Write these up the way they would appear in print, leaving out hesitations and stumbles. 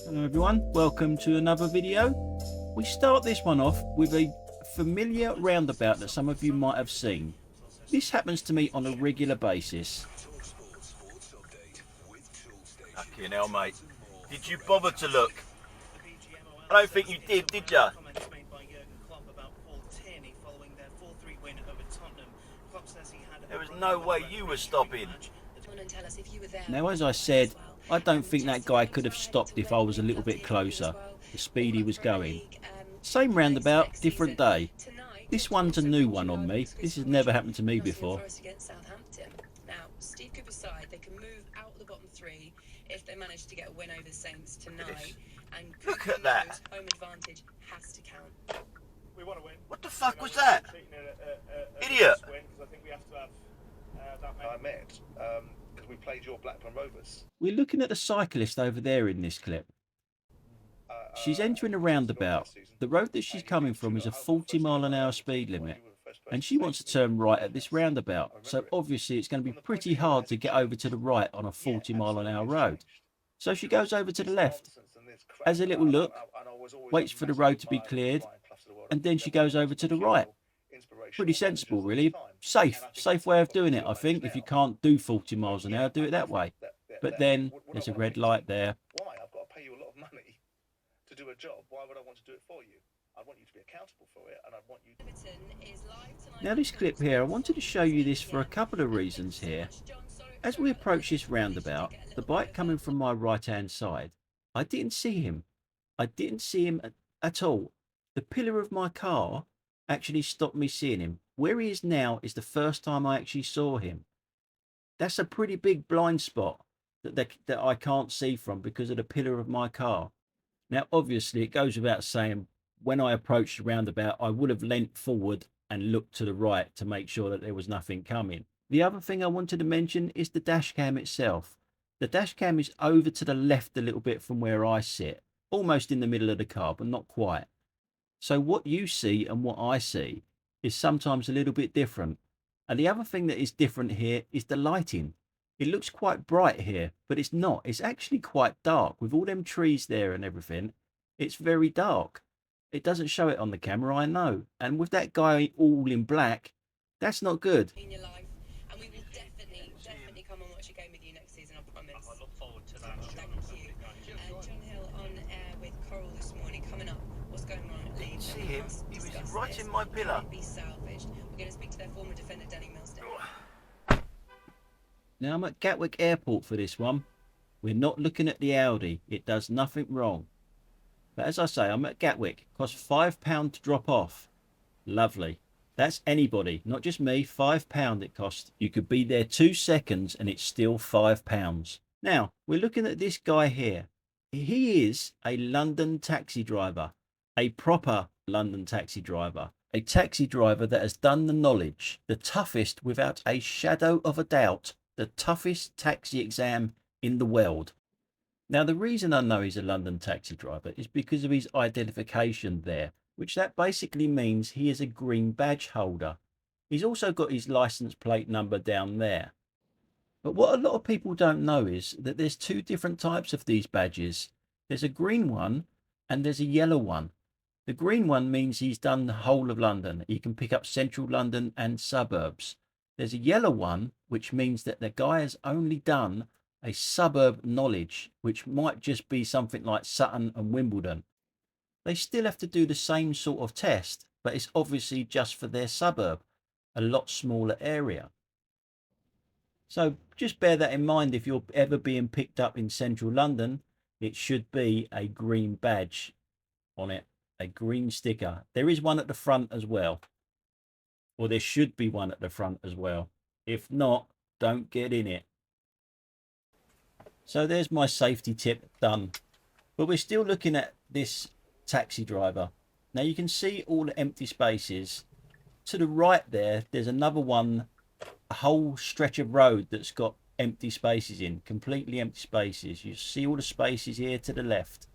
Hello everyone, welcome to another video. We start this one off with a familiar roundabout that some of you might have seen. This happens to me on a regular basis. Fucking hell, mate. Did you bother to look? I don't think you did ya? There was no way you were stopping. Now, as I said, I don't think that guy could have stopped if I was a little bit closer, the speed he was going. Same roundabout, different day. This one's a new one on me. This has never happened to me before. Now, Steve Cooper's side, they can move out of the bottom three if they manage to get a win over the Saints tonight. And Look at that. Home advantage has to count. We want to win. What the fuck was that? Idiot. I met because we played your Blackburn Rovers. We're looking at the cyclist over there in this clip. She's entering a roundabout. The road that she's coming from is a 40-mile-an-hour speed limit, and she wants to turn right at this roundabout. So obviously it's going to be pretty hard to get over to the right on a 40-mile-an-hour road. So she goes over to the left, has a little look, waits for the road to be cleared, and then she goes over to the right. Pretty sensible, really. Safe way of doing it, I think. If you can't do 40 miles an hour, do it that way. But then there's a red light there. Why? I've got to pay you a lot of money to do a job. Why would I want to do it for you? I want you to be accountable for it, and I want you. Now this clip here, I wanted to show you this for a couple of reasons here. As we approach this roundabout, the bike coming from my right hand side, I didn't see him. I didn't see him at all. The pillar of my car actually stopped me seeing him. Where he is now is the first time I actually saw him. That's a pretty big blind spot that I can't see from because of the pillar of my car. Now obviously it goes without saying, when I approached the roundabout I would have leant forward and looked to the right to make sure that there was nothing coming. The other thing I wanted to mention is the dash cam itself. The dash cam is over to the left a little bit from where I sit, almost in the middle of the car, but not quite. So what you see and what I see is sometimes a little bit different. And the other thing that is different here is the lighting. It looks quite bright here, but it's not. It's actually quite dark with all them trees there and everything. It's very dark. It doesn't show it on the camera, I know. And with that guy all in black, that's not good. In your life, and we will definitely come and watch a game with you next season, I promise. I look forward to that. Thank you. John Hill on air with Coral this morning. Coming up, what's going on at Leeds? See him? He was right in my pillar. Be salvaged. We're going to speak to their former defender, Danny Milstead. Now I'm at Gatwick Airport for this one. We're not looking at the Audi. It does nothing wrong. But as I say, I'm at Gatwick. Costs £5 to drop off. Lovely. That's anybody, not just me. £5 it costs. You could be there 2 seconds and it's still £5. Now, we're looking at this guy here. He is a London taxi driver. A proper London taxi driver. A taxi driver that has done the knowledge. The toughest, without a shadow of a doubt, the toughest taxi exam in the world. Now, the reason I know he's a London taxi driver is because of his identification there, which that basically means he is a green badge holder. He's also got his license plate number down there. But what a lot of people don't know is that there's 2 different types of these badges. There's a green one and there's a yellow one. The green one means he's done the whole of London. He can pick up central London and suburbs. There's a yellow one, which means that the guy has only done a suburb knowledge, which might just be something like Sutton and Wimbledon. They still have to do the same sort of test, but it's obviously just for their suburb, a lot smaller area. So just bear that in mind if you're ever being picked up in central London. It should be a green badge on it, a green sticker. There is one at the front as well. Or there should be one at the front as well. If not, don't get in it. So there's my safety tip done. But we're still looking at this taxi driver. Now you can see all the empty spaces. To the right there, there's another one, a whole stretch of road that's got empty spaces in, completely empty spaces. You see all the spaces here to the left.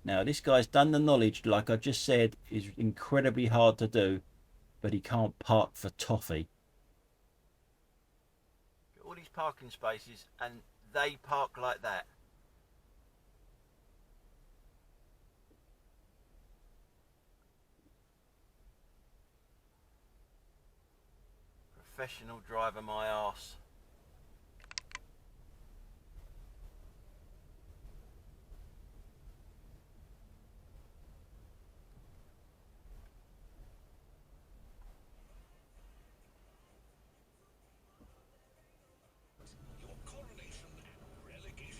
Now this guy's done the knowledge, like I just said, is incredibly hard to do. but he can't park for toffee. All these parking spaces and they park like that. Professional driver my arse.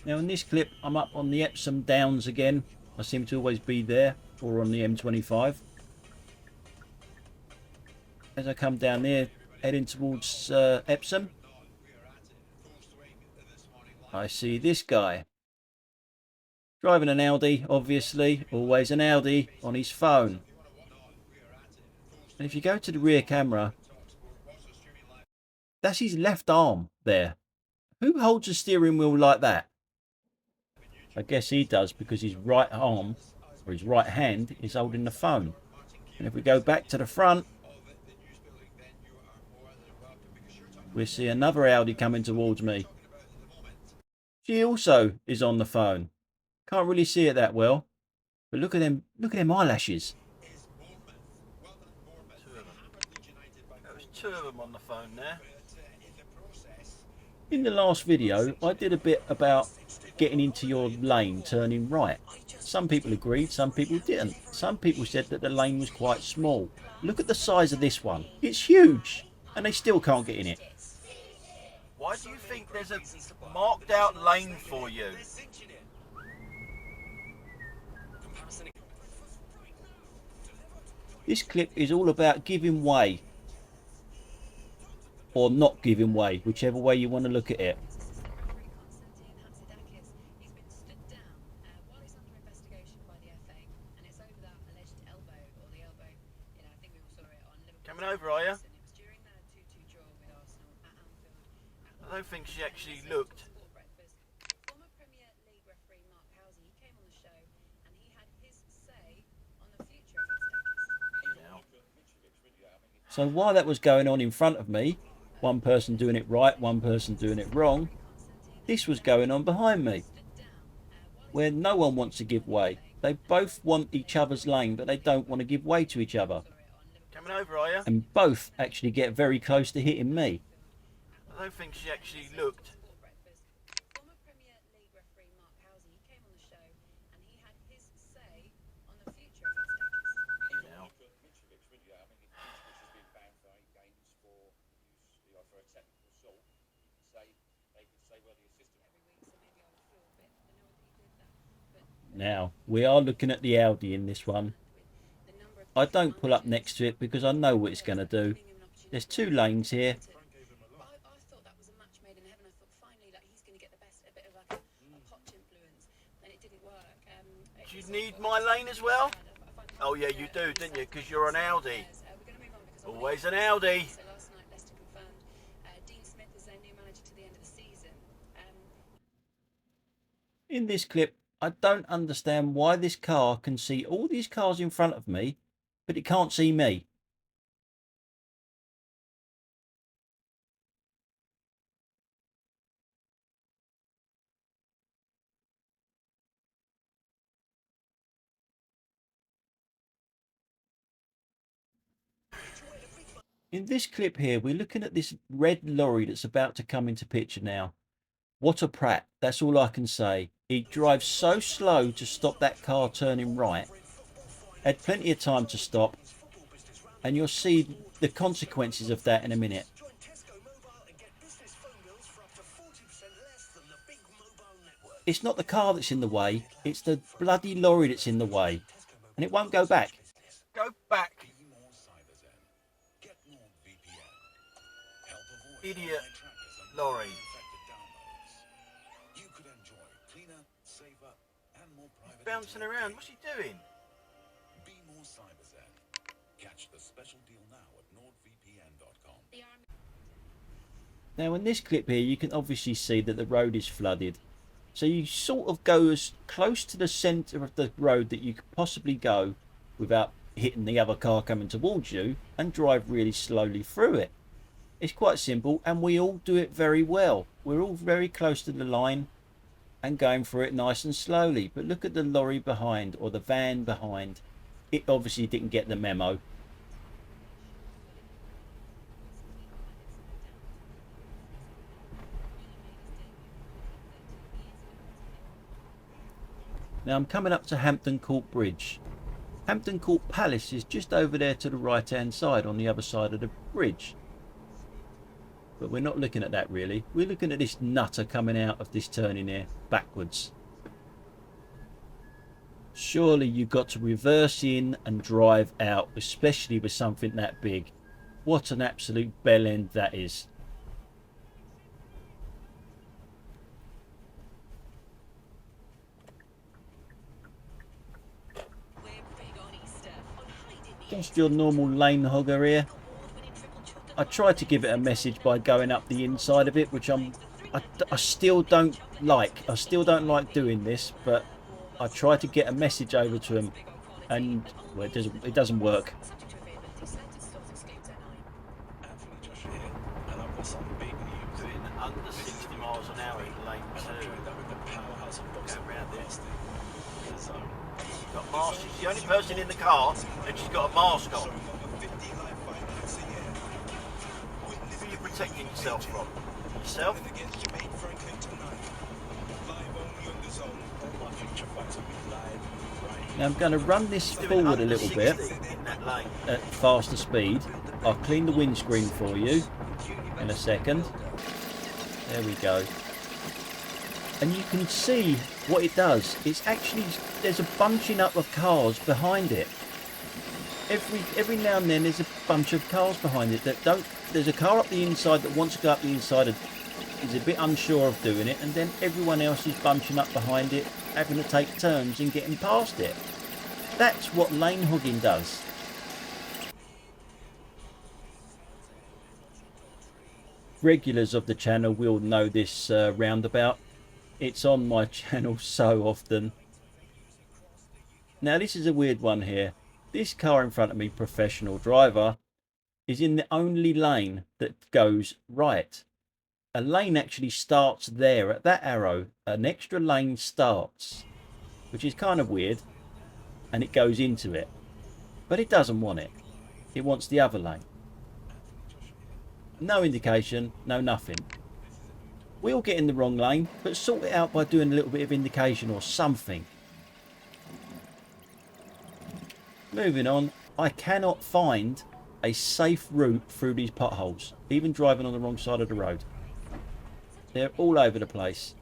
Now in this clip I'm up on the Epsom Downs again. I seem to always be there, or on the M25. As I come down there heading towards Epsom, I see this guy driving an Audi, obviously, always an Audi, on his phone. And if you go to the rear camera, that's his left arm there. Who holds a steering wheel like that? I guess he does, because his right arm, or his right hand, is holding the phone. And if we go back to the front, we see another Audi coming towards me. She also is on the phone. Can't really see it that well, but look at them eyelashes. There was two of them on the phone there. In the last video, I did a bit about getting into your lane, turning right. Some people agreed, some people didn't. Some people said that the lane was quite small. Look at the size of this one. It's huge, and they still can't get in it. Why do you think there's a marked out lane for you? This clip is all about giving way, or not giving way, whichever way you want to look at it. Coming over, are you? I don't think she actually looked. Former Premier League referee Mark Haugen, he came on the show and he had his say on the future of Aztecs. So while that was going on in front of me, one person doing it right, one person doing it wrong, this was going on behind me, where no one wants to give way. They both want each other's lane, but they don't want to give way to each other. Coming over, are you? And both actually get very close to hitting me. I don't think she actually looked. Former Premier League referee Mark Haugen, he came on the show and he had his say on the future of Aztecs. Now, we are looking at the Audi in this one. I don't pull up next to it because I know what it's going to do. There's two lanes here. I thought that was a match made in heaven. I thought finally like he's going to get the best, a bit of like a Poch influence, and it didn't work. Do you need my lane as well? Oh yeah, you do, didn't you? Because you're an Audi. Always an Audi. So last night Leicester confirmed Dean Smith is their new manager to the end of the season. In this clip, I don't understand why this car can see all these cars in front of me, but it can't see me. In this clip here, we're looking at this red lorry that's about to come into picture now. What a prat, that's all I can say. He drives so slow to stop that car turning right. Had plenty of time to stop, and you'll see the consequences of that in a minute. It's not the car that's in the way, it's the bloody lorry that's in the way, and it won't go back. Go back. Idiot lorry. Bouncing around. What's he doing? Be more CyberZen. Catch the special deal now at nordvpn.com. Now in this clip here, you can obviously see that the road is flooded. So you sort of go as close to the centre of the road that you could possibly go without hitting the other car coming towards you and drive really slowly through it. It's quite simple, and we all do it very well. We're all very close to the line and going through it nice and slowly. But look at the lorry behind, or the van behind. It obviously didn't get the memo. Now I'm coming up to Hampton Court Bridge. Hampton Court Palace is just over there to the right hand side, on the other side of the bridge. But we're not looking at that really. We're looking at this nutter coming out of this turning here, backwards. Surely you've got to reverse in and drive out, especially with something that big. What an absolute bell end that is. Just your normal lane hogger here. I tried to give it a message by going up the inside of it, which I still don't like. I still don't like doing this, but I tried to get a message over to him, and well, it doesn't work. Doing under 60 miles an hour in lane 2. Going round this. Got masks. She's the only person in the car, and she's got a mask on. Who are you protecting yourself from? Yourself? Now I'm going to run this forward a little bit at faster speed. I'll clean the windscreen for you in a second. There we go. And you can see what it does. It's actually, there's a bunching up of cars behind it. Every now and then there's a bunch of cars behind it that don't. There's a car up the inside that wants to go up the inside and is a bit unsure of doing it, and then everyone else is bunching up behind it, having to take turns and getting past it. That's what lane hogging does. Regulars of the channel will know this roundabout. It's on my channel so often. Now this is a weird one here. This car in front of me, professional driver, is in the only lane that goes right. A lane actually starts there at that arrow. An extra lane starts, which is kind of weird, and it goes into it. But it doesn't want it. It wants the other lane. No indication, no nothing. We all get in the wrong lane, but sort it out by doing a little bit of indication or something. Moving on, I cannot find a safe route through these potholes, even driving on the wrong side of the road. They're all over the place.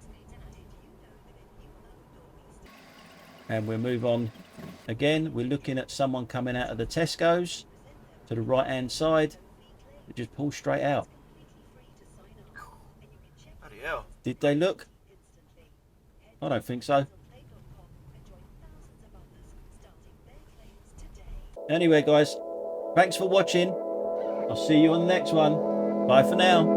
And we'll move on again. We're looking at someone coming out of the Tesco's to the right hand side. They just pull straight out. Bloody hell. Did they look? I don't think so. Anyway guys, thanks for watching. I'll see you on the next one. Bye for now.